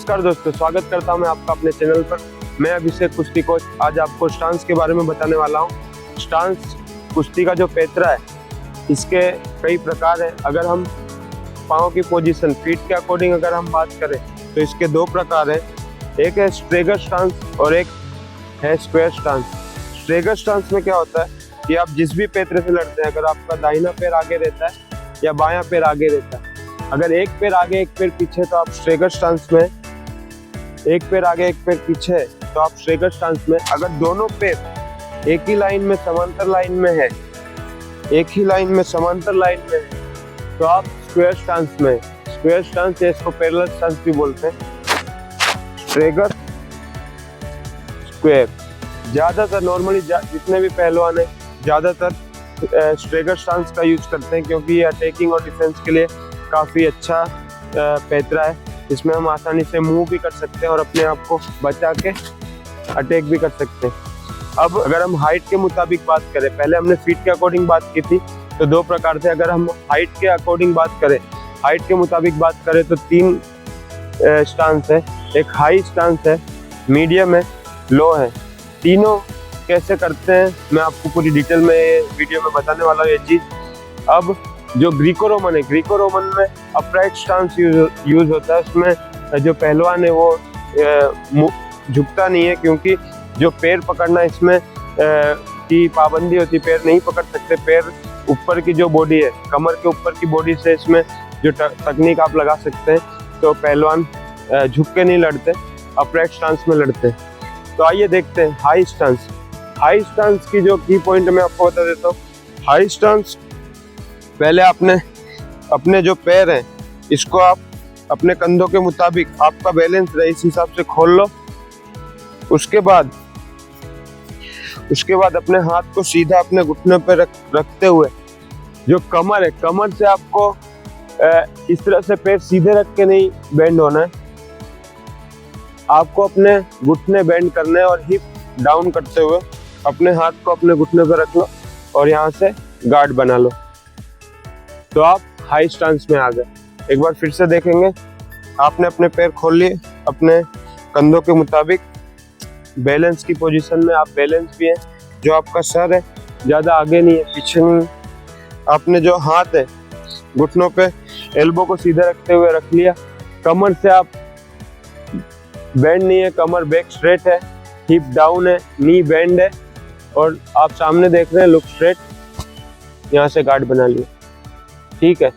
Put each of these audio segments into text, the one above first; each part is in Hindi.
नमस्कार दोस्तों, स्वागत करता हूं मैं आपका अपने चैनल पर। मैं अभिषेक कुश्ती कोच। आज आपको स्टांस के बारे में बताने वाला हूं। स्टांस कुश्ती का जो पैतरा है, इसके कई प्रकार है। अगर हम पाँव की पोजीशन फीट के अकॉर्डिंग अगर हम बात करें तो इसके दो प्रकार है। एक है स्ट्रेगर स्टांस और एक है स्क्वायर स्टांस। स्ट्रेगर स्टांस में क्या होता है कि आप जिस भी पैतरे से लड़ते हैं, अगर आपका दाहिना पैर आगे रहता है या बायां पैर आगे रहता है, अगर एक पैर आगे एक पैर पीछे तो आप स्ट्रेगर स्टांस में, एक पैर आगे एक पैर पीछे तो आप स्ट्रेगर स्टांस में। अगर दोनों पैर एक ही लाइन में समांतर लाइन में है, एक ही लाइन में समांतर लाइन में है, तो आप स्क्वायर स्टांस में। स्क्वायर स्टांस है, इसको पैरेलल स्टांस भी बोलते हैं। स्ट्रेगर, स्क्वायर। ज्यादातर नॉर्मली जितने भी पहलवान है ज्यादातर स्ट्रेगर स्टांस का यूज करते हैं, क्योंकि ये अटैकिंग और डिफेंस के लिए काफ़ी अच्छा पैतरा है। इसमें हम आसानी से मूव भी कर सकते हैं और अपने आप को बचा के अटैक भी कर सकते हैं। अब अगर हम हाइट के मुताबिक बात करें, पहले हमने फीट के अकॉर्डिंग बात की थी तो दो प्रकार थे। अगर हम हाइट के अकॉर्डिंग बात करें, हाइट के मुताबिक बात करें तो तीन स्टांस है। एक हाई स्टांस है, मीडियम है, लो है। तीनों कैसे करते हैं मैं आपको पूरी डिटेल में वीडियो में बताने वाला हूँ ये चीज़। अब जो ग्रीको रोमन है, ग्रीको रोमन में अपराइट स्टांस यूज होता है। उसमें जो पहलवान है वो झुकता नहीं है, क्योंकि जो पैर पकड़ना इसमें की पाबंदी होती, पैर नहीं पकड़ सकते। पैर ऊपर की जो बॉडी है, कमर के ऊपर की बॉडी से इसमें जो तकनीक आप लगा सकते हैं, तो पहलवान झुक के नहीं लड़ते, अपराइट स्टांस में लड़ते हैं। तो आइए देखते हैं हाई स्टांस। हाई स्टांस की जो की पॉइंट मैं आपको बता देता हूँ। हाई स्टांस, पहले आपने अपने जो पैर हैं इसको आप अपने कंधों के मुताबिक आपका बैलेंस रहे इस हिसाब से खोल लो। उसके बाद अपने हाथ को सीधा अपने घुटने पर रखते हुए जो कमर है, कमर से आपको इस तरह से पैर सीधे रख के नहीं बेंड होना है। आपको अपने घुटने बेंड करने और हिप डाउन करते हुए अपने हाथ को अपने घुटने पर रख लो और यहाँ से गार्ड बना लो, तो आप हाई स्टांस में आ गए। एक बार फिर से देखेंगे। आपने अपने पैर खोल लिए अपने कंधों के मुताबिक, बैलेंस की पोजीशन में। आप बैलेंस भी हैं, जो आपका सर है ज़्यादा आगे नहीं है पीछे नहीं। आपने जो हाथ है घुटनों पे एल्बो को सीधे रखते हुए रख लिया। कमर से आप बेंड नहीं है, कमर बैक स्ट्रेट है, हिप डाउन है, नी बेंड है और आप सामने देख रहे हैं, लुक स्ट्रेट। यहाँ से गार्ड बना लिया, ठीक है।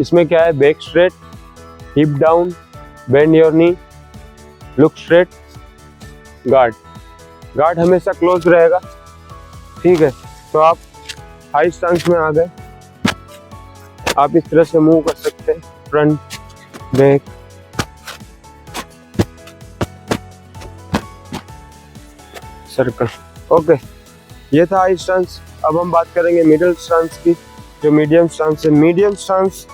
इसमें क्या है, back straight, hip down, bend your knee, look straight, guard. Guard हमेशा क्लोज रहेगा, ठीक है। तो आप हाई स्टांस में आ गए। आप इस तरह से मूव कर सकते हैं, फ्रंट, बैक, सर्कल। ओके, ये था हाई स्टांस। अब हम बात करेंगे मिडिल स्टांस की, जो मीडियम स्टांस है। मीडियम स्टांस,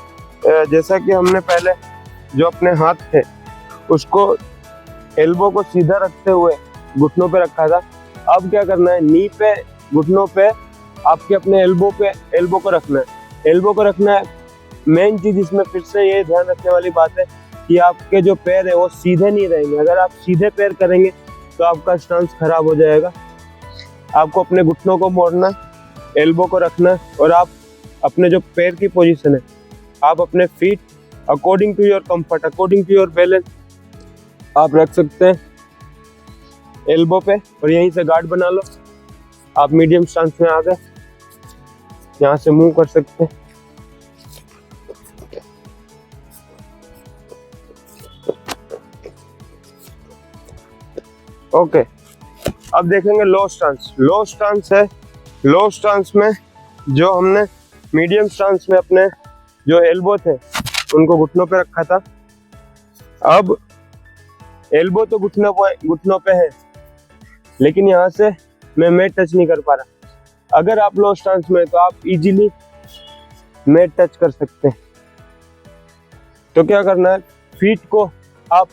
जैसा कि हमने पहले जो अपने हाथ थे उसको एल्बो को सीधा रखते हुए घुटनों पे रखा था। अब क्या करना है, नी पे, घुटनों पे आपके अपने एल्बो को रखना है। एल्बो को रखना है। मेन चीज इसमें फिर से ये ध्यान रखने वाली बात है कि आपके जो पैर है वो सीधे नहीं रहेंगे। अगर आप सीधे पैर करेंगे तो आपका स्टांस खराब हो जाएगा। आपको अपने घुटनों को मोड़ना, एल्बो को रखना और आप अपने जो पैर की पोजीशन है, आप अपने feet according to your comfort, according to your balance आप रख सकते हैं एल्बो पे और यहीं से गार्ड बना लो। आप मीडियम स्टांस में आ गए, यहाँ से मूव कर सकते हैं। ओके, अब देखेंगे लो स्टांस। लो स्टांस है, लो स्टांस में जो हमने मीडियम स्टांस में अपने जो एल्बो थे उनको घुटनों पे रखा था। अब एल्बो तो घुटनों पे है, लेकिन यहाँ से मैं मैट टच नहीं कर पा रहा। अगर आप लो स्टांस में तो आप इजीली मैट टच कर सकते हैं। तो क्या करना है, फीट को आप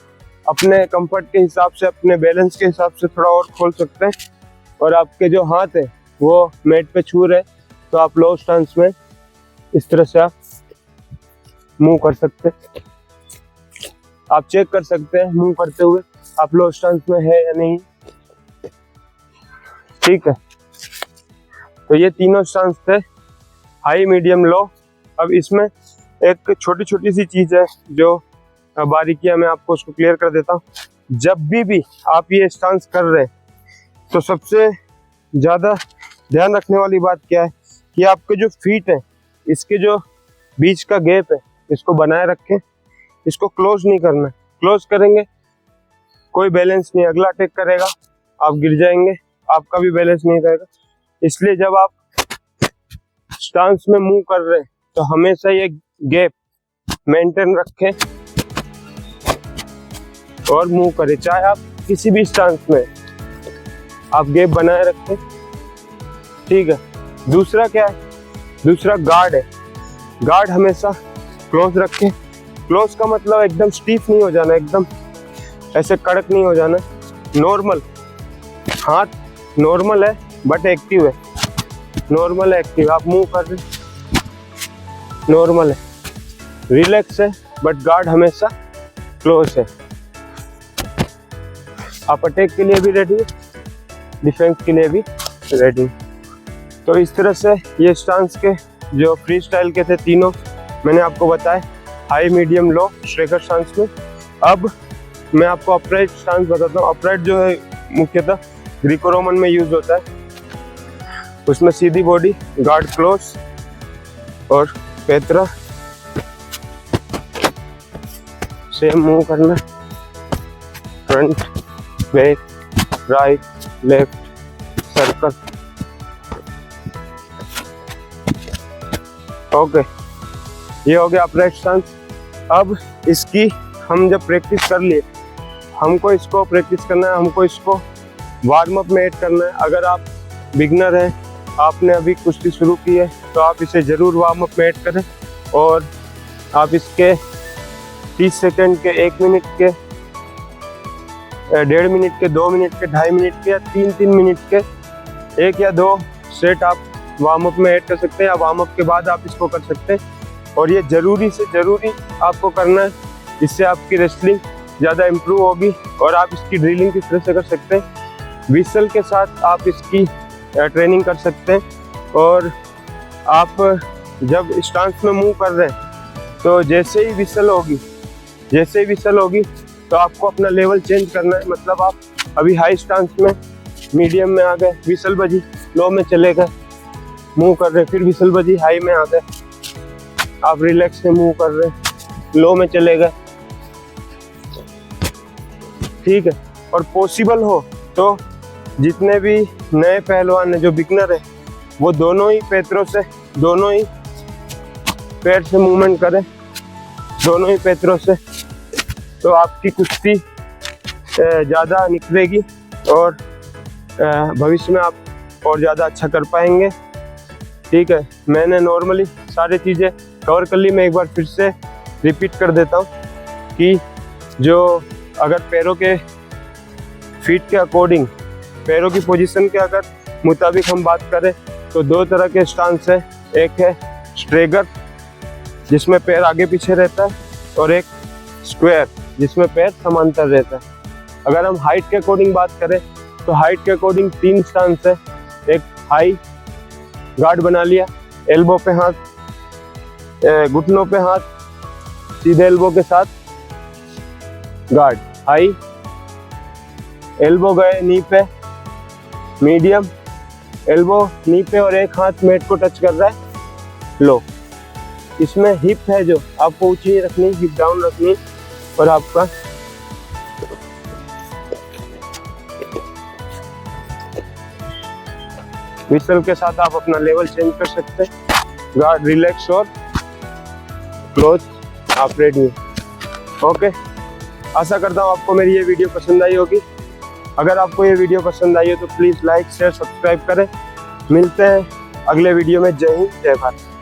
अपने कंफर्ट के हिसाब से, अपने बैलेंस के हिसाब से थोड़ा और खोल सकते हैं और आपके जो हाथ है वो मैट पे छू रहे, तो आप लो स्टांस में इस तरह से आप मूव कर सकते हैं। आप चेक कर सकते हैं मूव करते हुए आप लो स्टांस में है या नहीं। ठीक है, तो ये तीनों स्टांस थे, हाई मीडियम लो। अब इसमें एक छोटी छोटी सी चीज है जो बारीकियां मैं आपको उसको क्लियर कर देता हूँ। जब भी आप ये स्टांस कर रहे हैं तो सबसे ज़्यादा ध्यान रखने वाली बात क्या है कि आपके जो फीट है इसके जो बीच का गैप है इसको बनाए रखें, इसको क्लोज नहीं करना है। क्लोज करेंगे कोई बैलेंस नहीं, अगला अटैक करेगा आप गिर जाएंगे, आपका भी बैलेंस नहीं रहेगा। इसलिए जब आप स्टांस में मूव कर रहे हैं तो हमेशा ये गैप मेंटेन रखें और मूव करें। चाहे आप किसी भी स्टांस में आप गैप बनाए रखें। ठीक है, दूसरा क्या है, दूसरा गार्ड है। गार्ड हमेशा क्लोज रखें। क्लोज का मतलब एकदम स्टीफ नहीं हो जाना, एकदम ऐसे कड़क नहीं हो जाना, नॉर्मल। हाथ नॉर्मल है बट एक्टिव है, नॉर्मल है एक्टिव। आप मूव कर रहे नॉर्मल है, रिलैक्स है बट गार्ड हमेशा क्लोज है। आप अटैक के लिए भी रेडी है, डिफेंस के लिए भी रेडी। तो इस तरह से ये स्टांस के जो फ्री स्टाइल के थे तीनों मैंने आपको बताए, high medium low Straker stance में। अब मैं आपको अपराइट स्टांस बताता हूँ। अपराइट जो है मुख्यतः ग्रीको रोमन में यूज होता है। उसमें सीधी बॉडी, गार्ड क्लोज और पैतरा सेम मूव करना, front back right left circle. Okay, ये हो गया अपराइट स्टांस। अब इसकी हम जब प्रैक्टिस कर लिए, हमको इसको प्रैक्टिस करना है, हमको इसको वार्म अप में ऐड करना है। अगर आप बिगनर हैं, आपने अभी कुश्ती शुरू की है तो आप इसे ज़रूर वार्म अप में ऐड करें। और आप इसके 30 सेकंड के, 1 मिनट के, 1.5 मिनट के, 2 मिनट के, 2.5 मिनट के या 3-3 मिनट के 1 या 2 सेट आप वार्म अप में ऐड कर सकते हैं, या वार्म अप के बाद आप इसको कर सकते हैं। और ये ज़रूरी से ज़रूरी आपको करना है, इससे आपकी रेसलिंग ज़्यादा इम्प्रूव होगी और आप इसकी ड्रिलिंग किस तरह से कर सकते हैं। विसल के साथ आप इसकी ट्रेनिंग कर सकते हैं। और आप जब स्टांस में मूव कर रहे हैं तो जैसे ही विसल होगी तो आपको अपना लेवल चेंज करना है। मतलब आप अभी हाई स्टांस में, मीडियम में आ गए, विसल बजी, लो में चले गए, मूव कर रहे, फिर विसल बजी, हाई में आ गए, आप रिलैक्स से मूव कर रहे, लो में चले गए। ठीक है, और पॉसिबल हो तो जितने भी नए पहलवान हैं जो बिगनर है वो दोनों ही पैरों से, दोनों ही पैर से मूवमेंट करें, दोनों ही पैरों से, तो आपकी कुश्ती ज़्यादा निखरेगी और भविष्य में आप और ज़्यादा अच्छा कर पाएंगे। ठीक है, मैंने नॉर्मली सारी चीज़ें कवर कर ली। मैं एक बार फिर से रिपीट कर देता हूँ कि जो अगर पैरों के फीट के अकॉर्डिंग, पैरों की पोजीशन के अगर मुताबिक हम बात करें तो 2 तरह के स्टांस है। एक है स्ट्रेगर जिसमें पैर आगे पीछे रहता है, और एक स्क्वायर जिसमें पैर समांतर रहता है। अगर हम हाइट के अकॉर्डिंग बात करें तो हाइट के अकॉर्डिंग 3 स्टांस है। एक हाई, गार्ड बना लिया, एल्बो पे हाथ, घुटनों पे हाथ, सीधे एल्बो के साथ गार्ड, हाई, एल्बो गए नी पे, मीडियम, एल्बो नी पे और एक हाथ मैट को टच कर रहा है, लो। इसमें हिप है जो आपको ऊंची रखनी, हिप डाउन रखनी, और आपका विसल के साथ आप अपना लेवल चेंज कर सकते हैं। गार्ड, रिलैक्स और क्लोज, आप रेडी हो। ओके, आशा करता हूँ आपको मेरी ये वीडियो पसंद आई होगी। अगर आपको ये वीडियो पसंद आई हो तो प्लीज़ लाइक, शेयर, सब्सक्राइब करें। मिलते हैं अगले वीडियो में। जय हिंद, जय भारत।